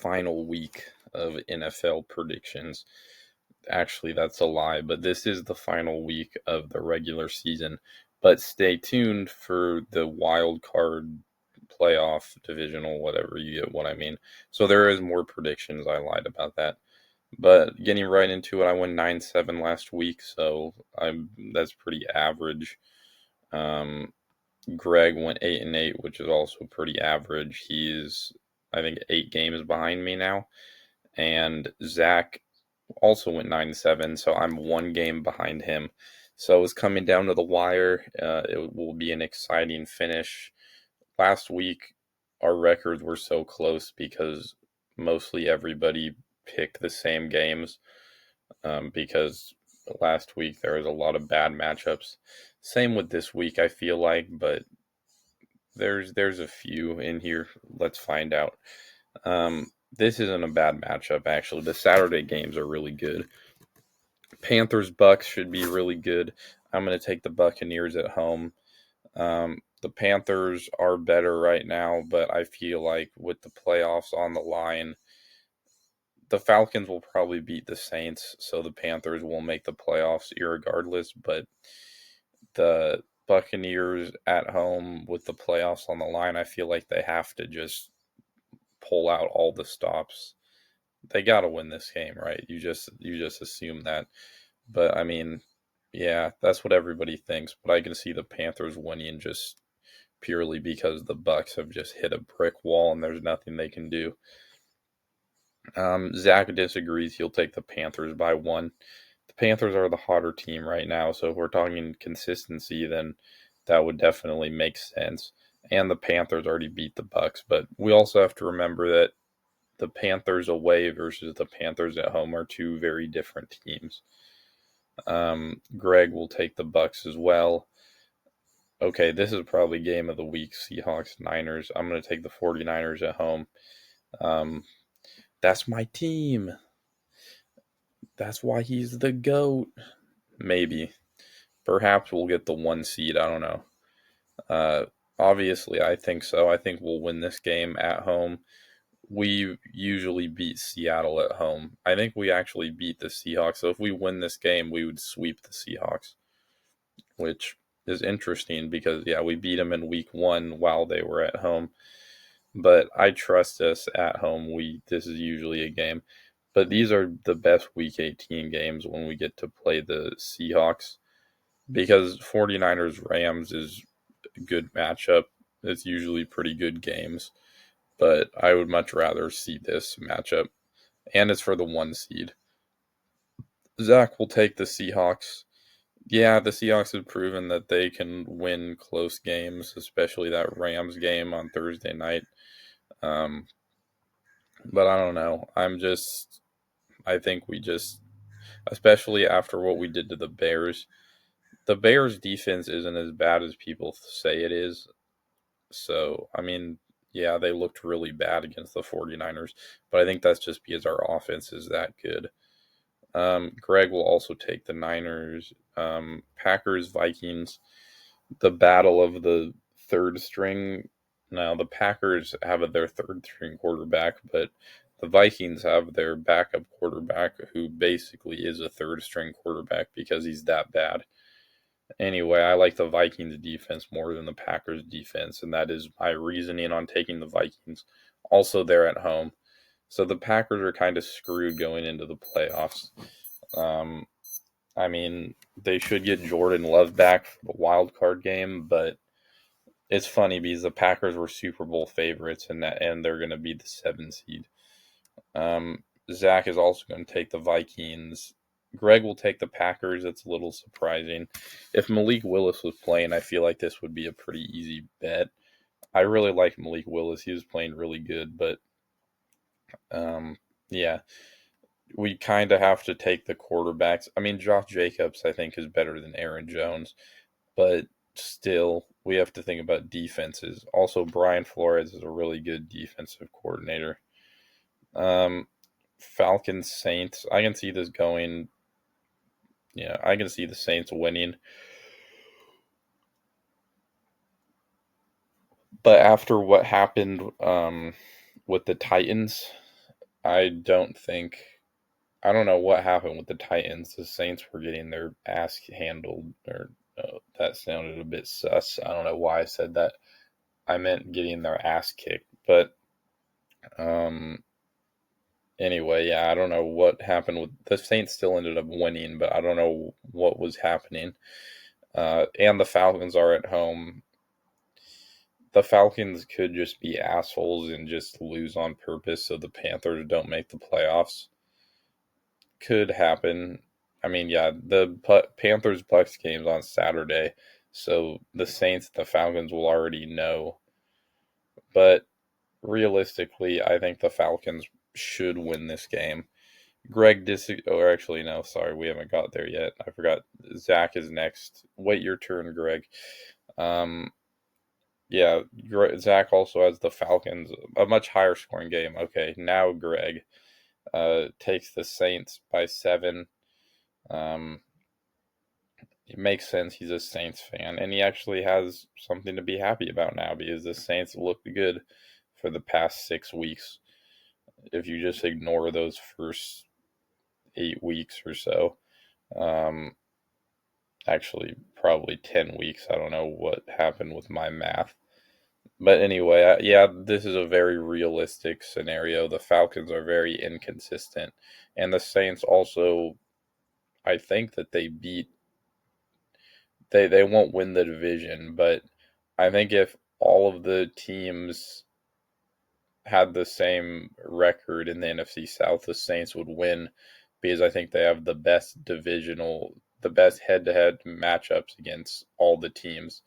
final week of NFL predictions. Actually, that's a lie, but this is the final week of the regular season. But stay tuned for the wild card playoff divisional, whatever you get what I mean. So there is more predictions. I lied about that. But getting right into it, I went 9-7 last week, so I'm that's pretty average. Um, Greg went 8-8, which is also pretty average. He's I think 8 games behind me now, and Zach also went 9-7, so I'm 1 game behind him. So it's coming down to the wire. It will be an exciting finish. Last week, our records were so close because mostly everybody picked the same games. Because last week there was a lot of bad matchups. Same with this week, I feel like, but there's a few in here. Let's find out. This isn't a bad matchup actually. The Saturday games are really good. Panthers Bucks should be really good. I'm going to take the Buccaneers at home. The Panthers are better right now, but I feel like with the playoffs on the line, the Falcons will probably beat the Saints, so the Panthers will make the playoffs irregardless. But the Buccaneers at home with the playoffs on the line, I feel like they have to just pull out all the stops. They got to win this game, right? You just assume that. But I mean, yeah, that's what everybody thinks. But I can see the Panthers winning just purely because the Bucks have just hit a brick wall and there's nothing they can do. Zach disagrees. He'll take the Panthers by 1. The Panthers are the hotter team right now, so if we're talking consistency, then that would definitely make sense. And the Panthers already beat the Bucks, but we also have to remember that the Panthers away versus the Panthers at home are two very different teams. Greg will take the Bucks as well. Okay, this is probably game of the week, Seahawks, Niners. I'm going to take the 49ers at home. Um, that's my team. That's why he's the GOAT. Maybe. Perhaps we'll get the 1 seed. I don't know. Uh, Obviously, I think so. I think we'll win this game at home. We usually beat Seattle at home. I think we actually beat the Seahawks. So if we win this game, we would sweep the Seahawks, which is interesting because, yeah, we beat them in week 1 while they were at home. But I trust us at home. This is usually a game. But these are the best week 18 games when we get to play the Seahawks because 49ers Rams is a good matchup. It's usually pretty good games, but I would much rather see this matchup. And it's for the 1 seed. Zach will take the Seahawks. Yeah, the Seahawks have proven that they can win close games, especially that Rams game on Thursday night. Um, but I don't know. I think we just, especially after what we did to the Bears defense isn't as bad as people say it is. So, I mean, yeah, they looked really bad against the 49ers, but I think that's just because our offense is that good. Greg will also take the Niners. Packers, Vikings, the battle of the third string. Now, the Packers have their third string quarterback, but the Vikings have their backup quarterback, who basically is a third string quarterback because he's that bad. Anyway, I like the Vikings defense more than the Packers defense, and that is my reasoning on taking the Vikings. Also, they're at home. So the Packers are kind of screwed going into the playoffs. Um, I mean, they should get Jordan Love back for the wild card game, but it's funny because the Packers were Super Bowl favorites, and they're going to be the 7 seed. Zach is also going to take the Vikings. Greg will take the Packers. It's a little surprising. If Malik Willis was playing, I feel like this would be a pretty easy bet. I really like Malik Willis. He was playing really good, but yeah, we kind of have to take the quarterbacks. I mean, Josh Jacobs, I think, is better than Aaron Jones, but still, we have to think about defenses. Also, Brian Flores is a really good defensive coordinator. Um, Falcons Saints. I can see this going. Yeah, I can see the Saints winning. But after what happened with the Titans, I don't think. I don't know what happened with the Titans. The Saints were getting their ass handled, or that sounded a bit sus. I don't know why I said that. I meant getting their ass kicked. But um, anyway, yeah, I don't know what happened with the Saints. Still ended up winning, but I don't know what was happening. And the Falcons are at home. The Falcons could just be assholes and just lose on purpose so the Panthers don't make the playoffs. Could happen. I mean, yeah, the Panthers Bucks game's on Saturday, so the Saints, the Falcons will already know. But realistically, I think the Falcons should win this game. Greg or actually no, sorry, we haven't got there yet. I forgot. Zach is next. Wait your turn, Greg. Um, yeah, Zach also has the Falcons, a much higher scoring game. Okay, now Greg takes the Saints by 7. Um, it makes sense. He's a Saints fan, and he actually has something to be happy about now because the Saints looked good for the past 6 weeks. If you just ignore those first 8 weeks or so, um, actually, probably 10 weeks. I don't know what happened with my math. But anyway, yeah, this is a very realistic scenario. The Falcons are very inconsistent, and the Saints also, I think that they won't win the division, but I think if all of the teams had the same record in the NFC South, the Saints would win because I think they have the best head-to-head matchups against all the teams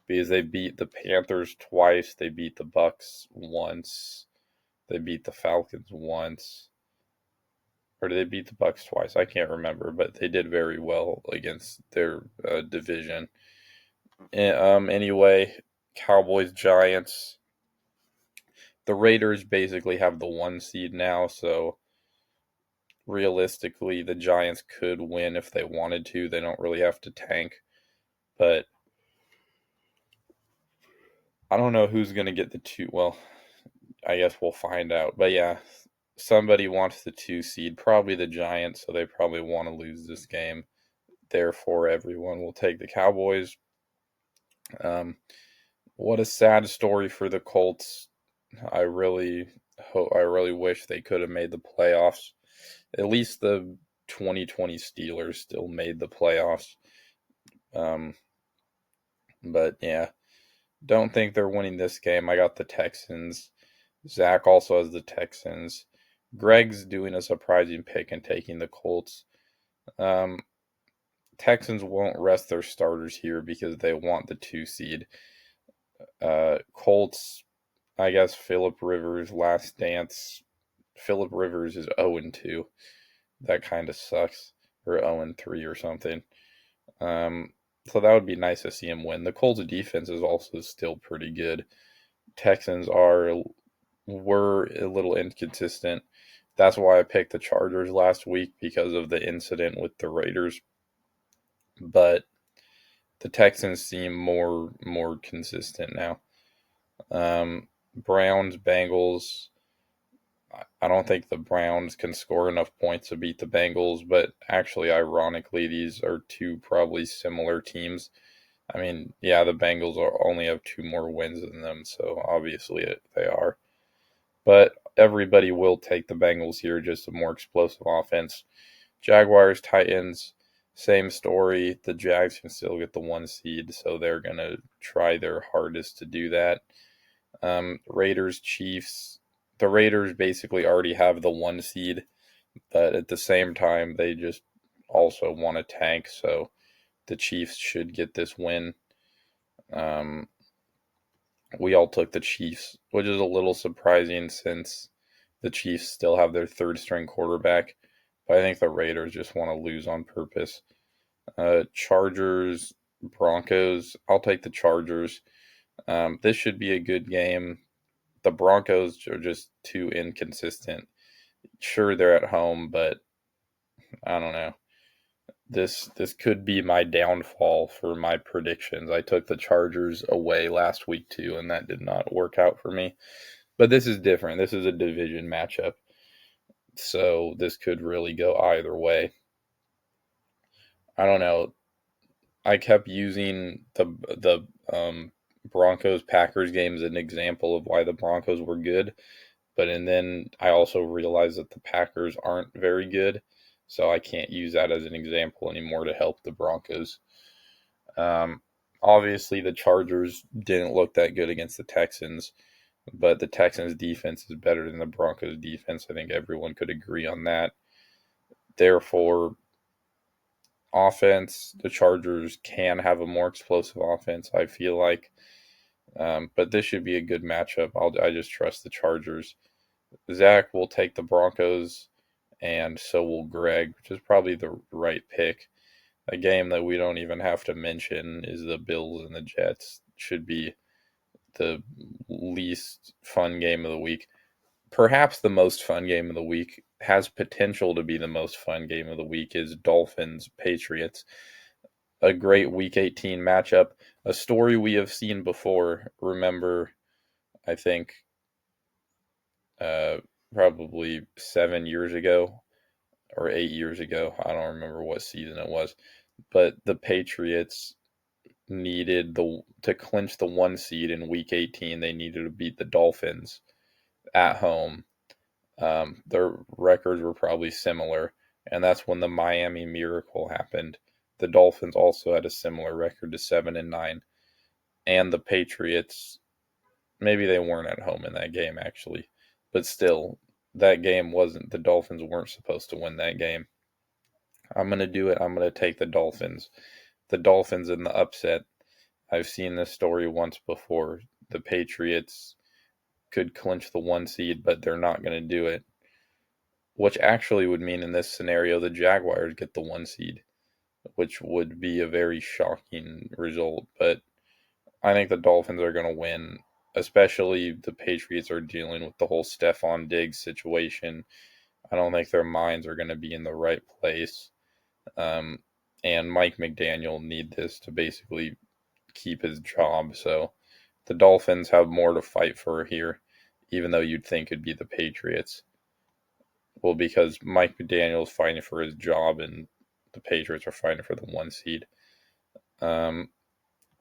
because they beat the Panthers twice, they beat the Bucks once, they beat the Falcons once, or did they beat the Bucks twice? I can't remember, but they did very well against their division. Anyway, Cowboys, Giants. The Raiders basically have the 1 seed now, so realistically, the Giants could win if they wanted to. They don't really have to tank, but I don't know who's going to get the 2. Well, I guess we'll find out. But yeah, somebody wants the 2 seed, probably the Giants, so they probably want to lose this game. Therefore, everyone will take the Cowboys. Um, what a sad story for the Colts. I really I really wish they could have made the playoffs. At least the 2020 Steelers still made the playoffs. Um, but yeah, don't think they're winning this game. I got the Texans. Zach also has the Texans. Greg's doing a surprising pick and taking the Colts. Um, Texans won't rest their starters here because they want the 2 seed. Colts, I guess Philip Rivers last dance. Philip Rivers is 0-2. That kind of sucks. Or 0-3 or something. So that would be nice to see him win. The Colts defense is also still pretty good. Texans were a little inconsistent. That's why I picked the Chargers last week because of the incident with the Raiders. But the Texans seem more consistent now. Browns, Bengals. I don't think the Browns can score enough points to beat the Bengals, but actually, ironically, these are two probably similar teams. I mean, yeah, the Bengals only have 2 more wins than them, so obviously they are. But everybody will take the Bengals here, just a more explosive offense. Jaguars, Titans, same story. The Jags can still get the 1 seed, so they're going to try their hardest to do that. Raiders, Chiefs. The Raiders basically already have the 1 seed, but at the same time, they just also want to tank, so the Chiefs should get this win. Um, we all took the Chiefs, which is a little surprising since the Chiefs still have their third string quarterback. But I think the Raiders just want to lose on purpose. Chargers, Broncos. I'll take the Chargers. This should be a good game. The Broncos are just too inconsistent. Sure, they're at home, but I don't know. This could be my downfall for my predictions. I took the Chargers away last week too, and that did not work out for me. But this is different. This is a division matchup. So this could really go either way. I don't know. I kept using the Broncos Packers game as an example of why the Broncos were good, and then I also realized that the Packers aren't very good, so I can't use that as an example anymore to help the Broncos. Um, Obviously, the Chargers didn't look that good against the Texans, but the Texans' defense is better than the Broncos' defense. I think everyone could agree on that. Therefore, offense, the Chargers can have a more explosive offense, I feel like. But this should be a good matchup. I just trust the Chargers. Zach will take the Broncos, and so will Greg, which is probably the right pick. A game that we don't even have to mention is the Bills and the Jets. Should be the least fun game of the week. Perhaps the most fun game of the week, has potential to be the most fun game of the week, is Dolphins Patriots. A great week 18 matchup, a story we have seen before. Remember, I think uh, probably 7 years ago or 8 years ago. I don't remember what season it was, but the Patriots needed the to clinch the 1 seed in week 18. They needed to beat the Dolphins at home. Their records were probably similar, and that's when the Miami Miracle happened. The Dolphins also had a similar record to 7-9, and the Patriots, maybe they weren't at home in that game actually, but still, that game wasn't. The Dolphins weren't supposed to win that game. I'm gonna do it. I'm gonna take the Dolphins. The Dolphins in the upset. I've seen this story once before. The Patriots could clinch the 1 seed, but they're not going to do it. Which actually would mean in this scenario the Jaguars get the 1 seed, which would be a very shocking result. But I think the Dolphins are going to win, especially the Patriots are dealing with the whole Stefon Diggs situation. I don't think their minds are going to be in the right place. Um, and Mike McDaniel need this to basically keep his job. So the Dolphins have more to fight for here, even though you'd think it'd be the Patriots. Well, because Mike McDaniel is fighting for his job and the Patriots are fighting for the 1 seed. Um,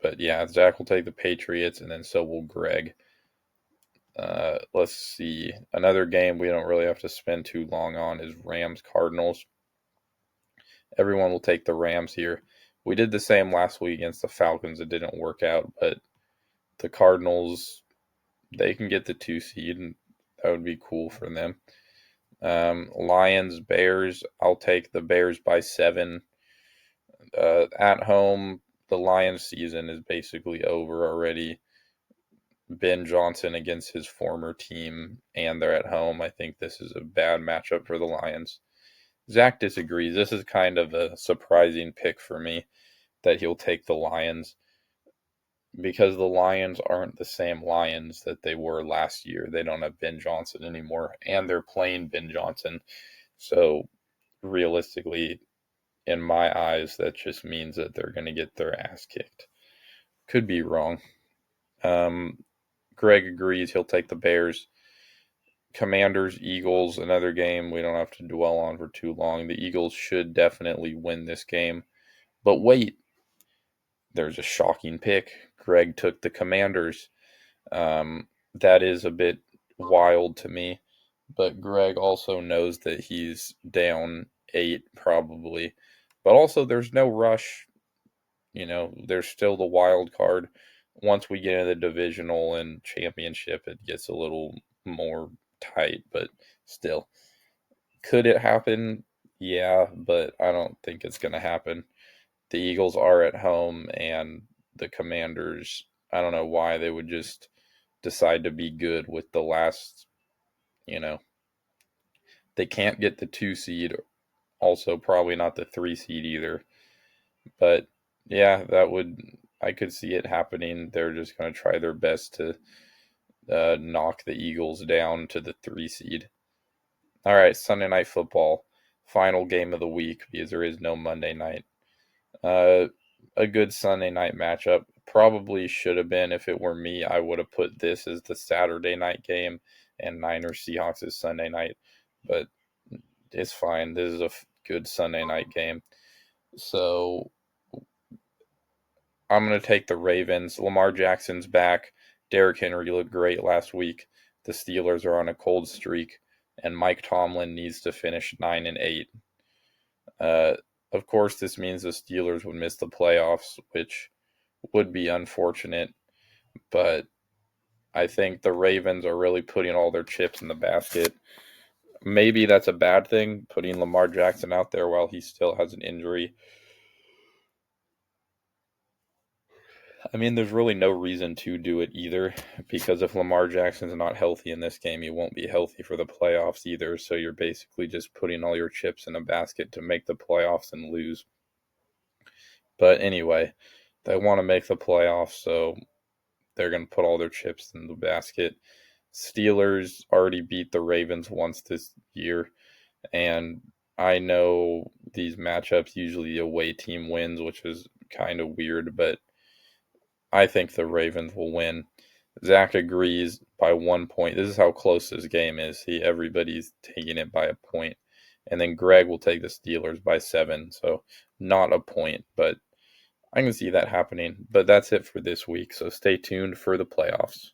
but yeah, Zach will take the Patriots, and then so will Greg. Let's see. Another game we don't really have to spend too long on is Rams Cardinals. Everyone will take the Rams here. We did the same last week against the Falcons. It didn't work out, but the Cardinals, they can get the 2 seed, and that would be cool for them. Lions, Bears, I'll take the Bears by 7. At home, the Lions season is basically over already. Ben Johnson against his former team, and they're at home. I think this is a bad matchup for the Lions. Zach disagrees. This is kind of a surprising pick for me that he'll take the Lions because the Lions aren't the same Lions that they were last year. They don't have Ben Johnson anymore, and they're playing Ben Johnson. So realistically, in my eyes, that just means that they're going to get their ass kicked. Could be wrong. Greg agrees he'll take the Bears. Commanders, Eagles, another game we don't have to dwell on for too long. The Eagles should definitely win this game. But wait, there's a shocking pick. Greg took the Commanders. That is a bit wild to me. But Greg also knows that he's down 8 probably. But also, there's no rush. There's still the wild card. Once we get into the divisional and championship, it gets a little more tight, but still. Could it happen? Yeah, but I don't think it's going to happen. The Eagles are at home, and the Commanders, I don't know why they would just decide to be good with the last, you know, they can't get the 2 seed, also probably not the 3 seed either. But yeah, I could see it happening. They're just going to try their best to knock the Eagles down to the 3 seed. All right, Sunday Night Football, final game of the week because there is no Monday night. A good Sunday night matchup. Probably should have been, if it were me, I would have put this as the Saturday night game and Niners Seahawks as Sunday night. But it's fine. This is a good Sunday night game. So I'm going to take the Ravens. Lamar Jackson's back. Derrick Henry looked great last week. The Steelers are on a cold streak, and Mike Tomlin needs to finish 9-8. Uh, of course, this means the Steelers would miss the playoffs, which would be unfortunate. But I think the Ravens are really putting all their chips in the basket. Maybe that's a bad thing, putting Lamar Jackson out there while he still has an injury. I mean, there's really no reason to do it either, because if Lamar Jackson's not healthy in this game, he won't be healthy for the playoffs either. So you're basically just putting all your chips in a basket to make the playoffs and lose. But anyway, they want to make the playoffs, so they're going to put all their chips in the basket. Steelers already beat the Ravens once this year, and I know these matchups usually the away team wins, which is kind of weird, but I think the Ravens will win. Zach agrees by 1 point. This is how close this game is. Everybody's taking it by a point. And then Greg will take the Steelers by 7. So not a point, but I can see that happening. But that's it for this week. So stay tuned for the playoffs.